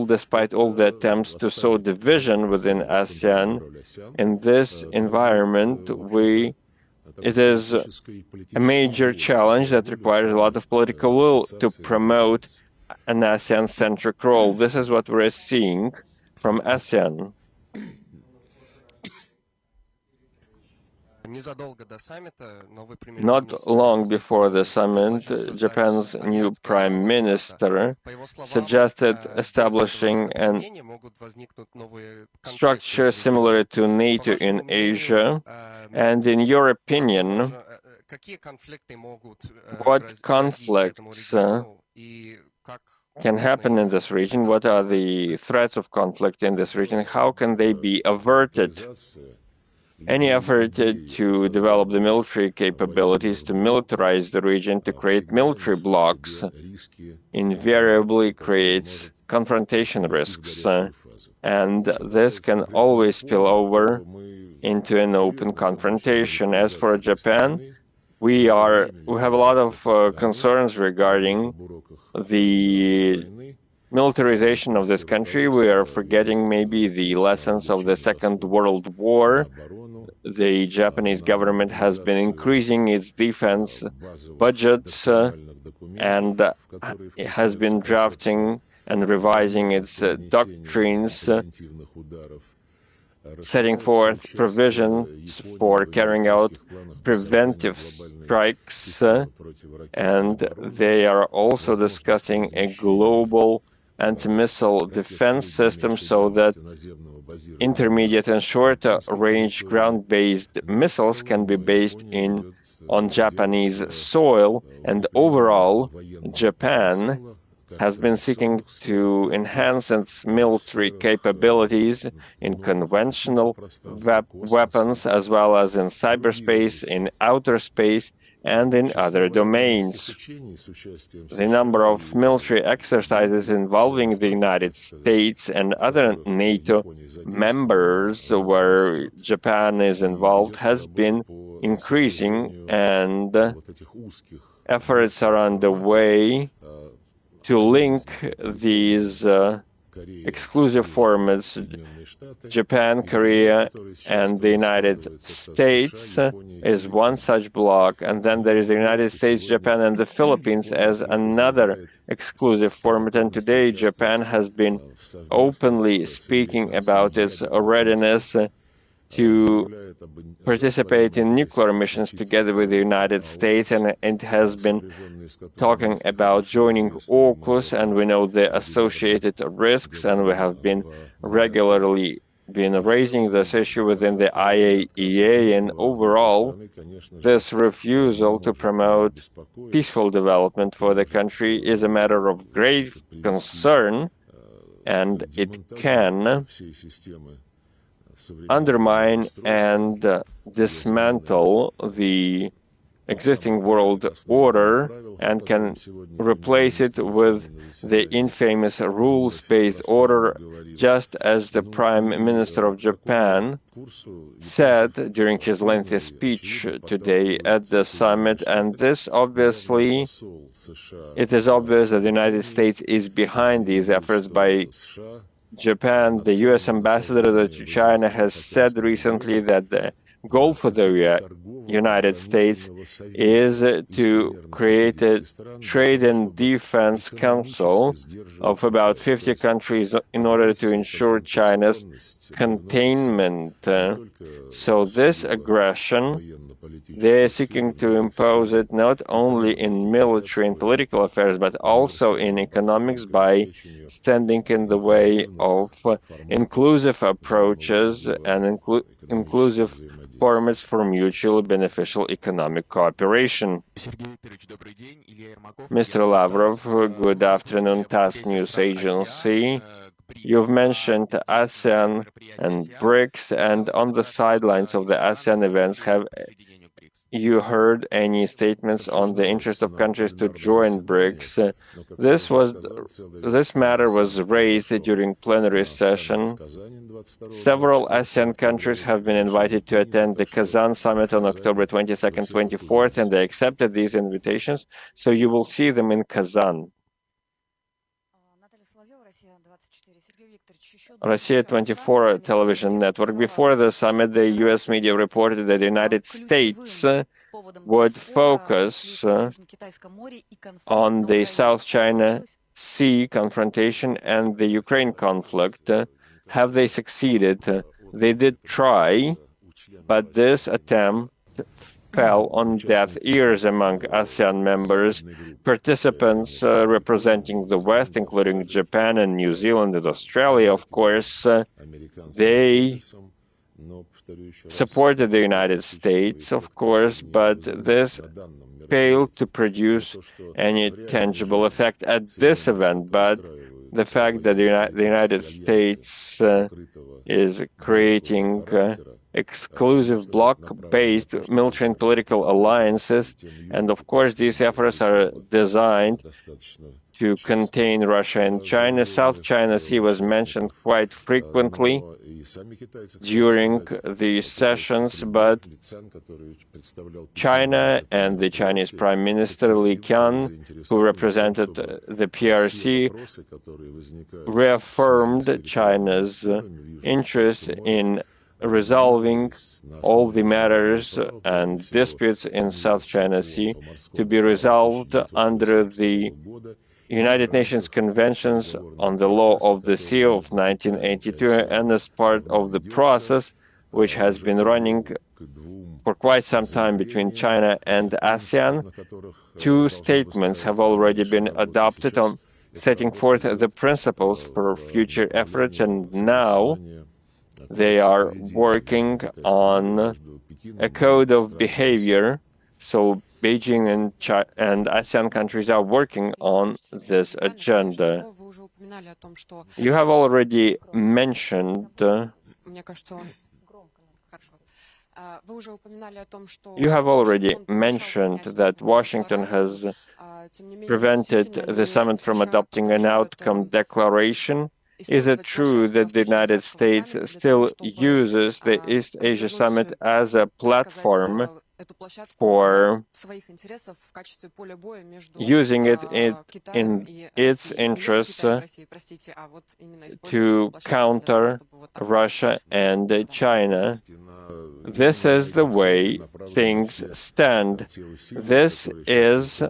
despite all the attempts to sow division within ASEAN. In this environment, it is a major challenge that requires a lot of political will to promote an ASEAN-centric role. This is what we're seeing from ASEAN. Not long before the summit, Japan's new prime minister suggested establishing a structure similar to NATO in Asia. And in your opinion, what conflicts can happen in this region? What are the threats of conflict in this region? How can they be averted? Any effort to develop the military capabilities, to militarize the region, to create military blocs, invariably creates confrontation risks. And this can always spill over into an open confrontation. As for Japan, we have a lot of concerns regarding the militarization of this country. We are forgetting maybe the lessons of the Second World War. The Japanese government has been increasing its defense budgets and it has been drafting and revising its doctrines, setting forth provisions for carrying out preventive strikes, and they are also discussing a global anti-missile defense system so that intermediate and short-range ground-based missiles can be based on Japanese soil. And overall, Japan has been seeking to enhance its military capabilities in conventional weapons, as well as in cyberspace, in outer space, and in other domains. The number of military exercises involving the United States and other NATO members where Japan is involved has been increasing, and efforts are underway to link these exclusive formats, Japan, Korea, and the United States is one such bloc, and then there is the United States, Japan, and the Philippines as another exclusive format. And today, Japan has been openly speaking about its readiness to participate in nuclear missions together with the United States, and it has been talking about joining AUKUS, and we know the associated risks, and we have been regularly raising this issue within the IAEA, and overall, this refusal to promote peaceful development for the country is a matter of grave concern, and it can undermine and dismantle the existing world order and can replace it with the infamous rules-based order, just as the Prime Minister of Japan said during his lengthy speech today at the summit. And this obviously, it is obvious that the United States is behind these efforts by Japan. The U.S. ambassador to China has said recently that the goal for the United States is to create a trade and defense council of about 50 countries in order to ensure China's containment. So this aggression, they are seeking to impose it not only in military and political affairs, but also in economics by standing in the way of inclusive approaches and inclusive formats for mutually beneficial economic cooperation. Mr. Lavrov, good afternoon, TASS News Agency. You've mentioned ASEAN and BRICS, and on the sidelines of the ASEAN events, have you heard any statements on the interest of countries to join BRICS? This matter was raised during plenary session. Several ASEAN countries have been invited to attend the Kazan summit on October 22nd, 24th, and they accepted these invitations, so you will see them in Kazan. Russia 24 television network. Before the summit, the U.S. media reported that the United States would focus on the South China Sea confrontation and the Ukraine conflict. Have they succeeded? They did try, but this attempt fell on deaf ears among ASEAN members. Participants representing the West, including Japan and New Zealand and Australia, of course, they supported the United States, of course, but this failed to produce any tangible effect at this event. But the fact that the United States is creating exclusive bloc-based military and political alliances, and of course these efforts are designed to contain Russia and China. South China Sea was mentioned quite frequently during the sessions, but China and the Chinese Prime Minister Li Qian, who represented the PRC, reaffirmed China's interest in resolving all the matters and disputes in South China Sea to be resolved under the United Nations Conventions on the Law of the Sea of 1982, and as part of the process which has been running for quite some time between China and ASEAN, two statements have already been adopted on setting forth the principles for future efforts, and now they are working on a code of behavior. So Beijing and ASEAN countries are working on this agenda. You have already mentioned that Washington has prevented the summit from adopting an outcome declaration. Is it true that the United States still uses the East Asia Summit as a platform for using it in its interests to counter Russia and China? This is the way things stand. This is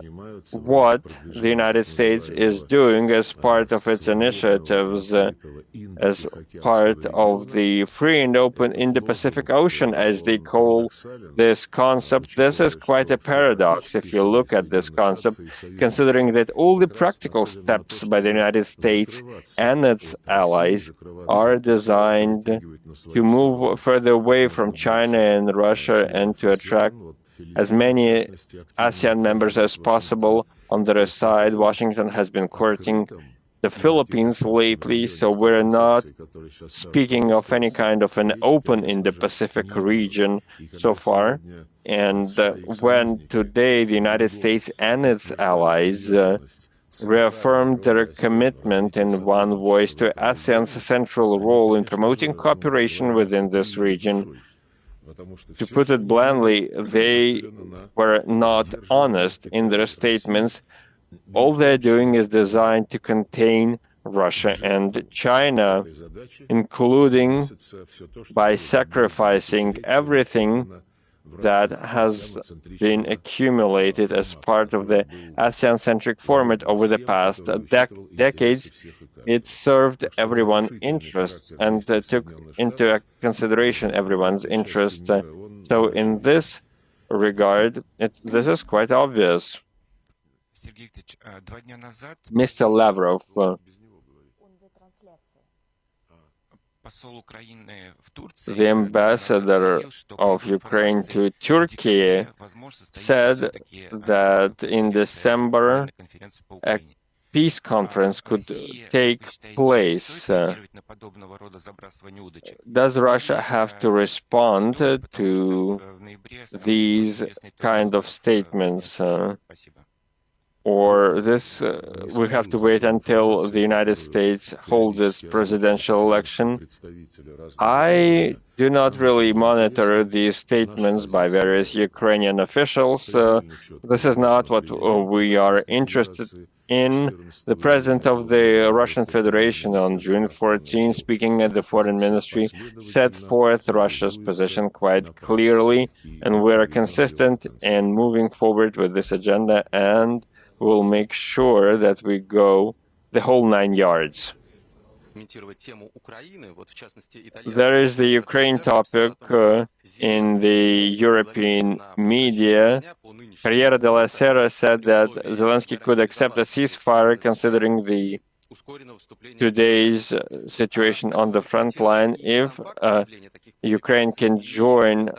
what the United States is doing as part of its initiatives, as part of the free and open Indo-Pacific Ocean, as they call this concept. This is quite a paradox if you look at this concept, considering that all the practical steps by the United States and its allies are designed to move further away from China and Russia and to attract as many ASEAN members as possible. On the other side, Washington has been courting the Philippines lately, so we're not speaking of any kind of an open Indo-Pacific region so far. And when today the United States and its allies reaffirmed their commitment in one voice to ASEAN's central role in promoting cooperation within this region, to put it bluntly, they were not honest in their statements. All they're doing is designed to contain Russia and China, including by sacrificing everything that has been accumulated as part of the ASEAN-centric format over the past decades. It served everyone's interests and took into consideration everyone's interest. So in this regard, this is quite obvious. Mr. Lavrov, the ambassador of Ukraine to Turkey, said that in December a peace conference could take place. Does Russia have to respond to these kind of statements? Or this we have to wait until the United States holds its presidential election? I do not really monitor these statements by various Ukrainian officials. This is not what we are interested The President of the Russian Federation on June 14, speaking at the Foreign Ministry, set forth Russia's position quite clearly, and we are consistent in moving forward with this agenda, and we'll make sure that we go the whole 9 yards. There is the Ukraine topic in the European media. Corriere della Sera said that Zelensky could accept a ceasefire considering the today's situation on the front line if Ukraine can join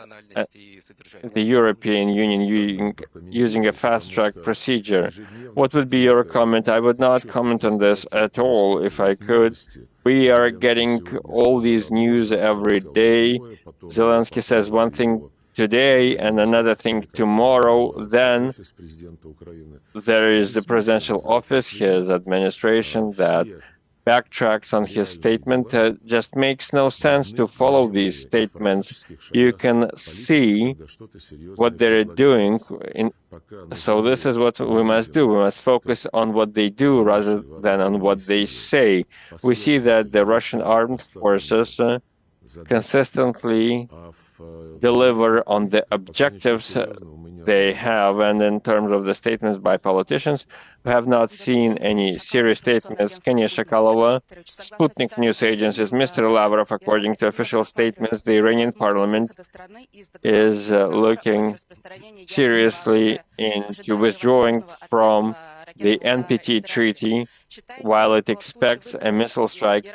the European Union using a fast-track procedure. What would be your comment? I would not comment on this at all if I could. We are getting all these news every day. Zelensky says one thing today and another thing tomorrow. Then there is the presidential office, his administration, that backtracks on his statement. Just makes no sense to follow these statements. You can see what they're doing. So this is what we must do. We must focus on what they do rather than on what they say. We see that the Russian armed forces consistently deliver on the objectives they have, and in terms of the statements by politicians, we have not seen any serious statements. Kenya Shakalova, Sputnik news agencies, Mr. Lavrov, according to official statements, the Iranian parliament is looking seriously into withdrawing from the NPT treaty while it expects a missile strike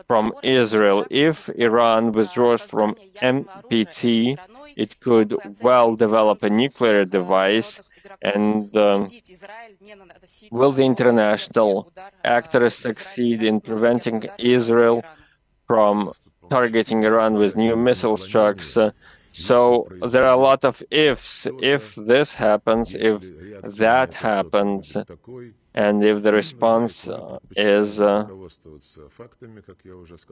from Israel. If Iran withdraws from NPT, it could well develop a nuclear device. And will the international actors succeed in preventing Israel from targeting Iran with new missile strikes? So there are a lot of ifs. If this happens, if that happens, and if the response is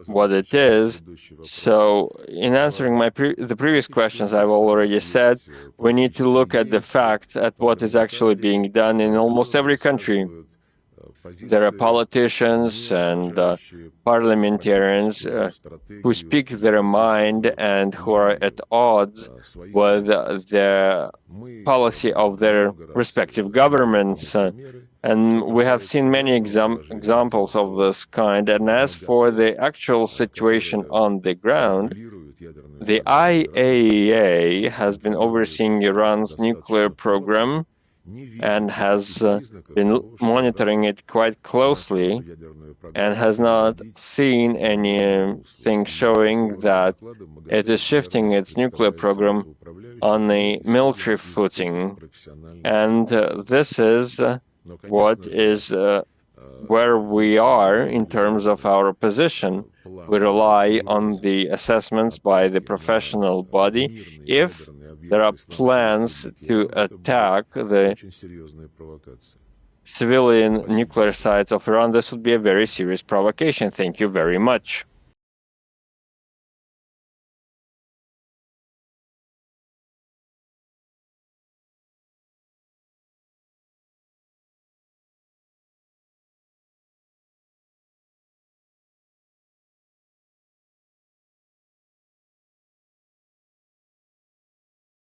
what it is. So in answering the previous questions, I've already said, we need to look at the facts, at what is actually being done in almost every country. There are politicians and parliamentarians who speak their mind and who are at odds with the policy of their respective governments. And we have seen many examples of this kind. And as for the actual situation on the ground, the IAEA has been overseeing Iran's nuclear program and has been monitoring it quite closely and has not seen anything showing that it is shifting its nuclear program on a military footing. And this is what is where we are in terms of our position. We rely on the assessments by the professional body. If there are plans to attack the civilian nuclear sites of Iran, this would be a very serious provocation. Thank you very much.